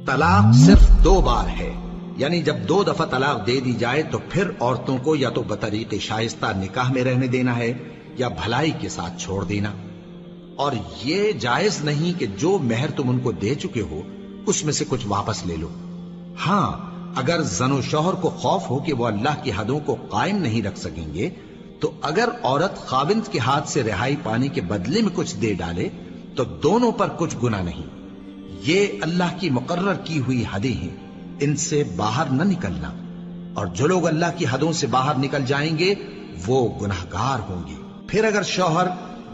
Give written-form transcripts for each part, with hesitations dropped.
طلاق صرف 2 بار ہے، یعنی جب 2 دفعہ طلاق دے دی جائے تو پھر عورتوں کو یا تو بطریق شائستہ نکاح میں رہنے دینا ہے یا بھلائی کے ساتھ چھوڑ دینا۔ اور یہ جائز نہیں کہ جو مہر تم ان کو دے چکے ہو اس میں سے کچھ واپس لے لو۔ ہاں، اگر زن و شوہر کو خوف ہو کہ وہ اللہ کی حدوں کو قائم نہیں رکھ سکیں گے تو اگر عورت خاوند کے ہاتھ سے رہائی پانے کے بدلے میں کچھ دے ڈالے تو دونوں پر کچھ گناہ نہیں۔ یہ اللہ کی مقرر کی ہوئی حدیں ہیں، ان سے باہر نہ نکلنا، اور جو لوگ اللہ کی حدوں سے باہر نکل جائیں گے وہ گناہگار ہوں گے۔ پھر اگر شوہر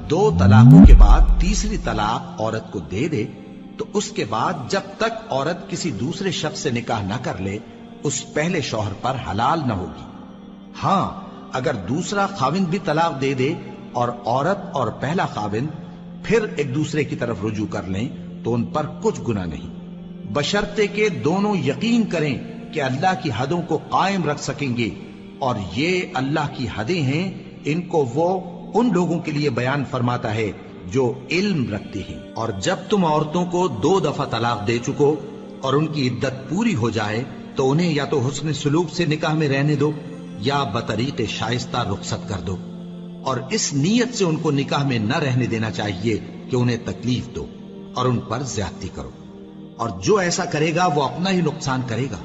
2 طلاقوں کے بعد تیسری طلاق عورت کو دے دے تو اس کے بعد جب تک عورت کسی دوسرے شخص سے نکاح نہ کر لے اس پہلے شوہر پر حلال نہ ہوگی۔ ہاں، اگر دوسرا خاوند بھی طلاق دے دے اور عورت اور پہلا خاوند پھر ایک دوسرے کی طرف رجوع کر لیں تو ان پر کچھ گناہ نہیں، بشرطے کہ دونوں یقین کریں کہ اللہ کی حدوں کو قائم رکھ سکیں گے، اور یہ اللہ کی حدیں ہیں، ان کو وہ ان لوگوں کے لیے بیان فرماتا ہے جو علم رکھتے ہیں۔ اور جب تم عورتوں کو 2 دفعہ طلاق دے چکو اور ان کی عدت پوری ہو جائے تو انہیں یا تو حسن سلوک سے نکاح میں رہنے دو یا بطریق شائستہ رخصت کر دو، اور اس نیت سے ان کو نکاح میں نہ رہنے دینا چاہیے کہ انہیں تکلیف دو اور ان پر زیادتی کرو، اور جو ایسا کرے گا وہ اپنا ہی نقصان کرے گا۔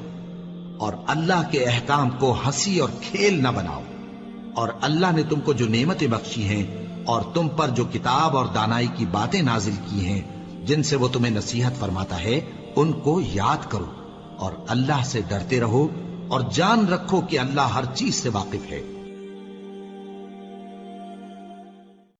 اور اللہ کے احکام کو ہنسی اور کھیل نہ بناؤ، اور اللہ نے تم کو جو نعمتیں بخشی ہیں اور تم پر جو کتاب اور دانائی کی باتیں نازل کی ہیں جن سے وہ تمہیں نصیحت فرماتا ہے ان کو یاد کرو، اور اللہ سے ڈرتے رہو اور جان رکھو کہ اللہ ہر چیز سے واقف ہے۔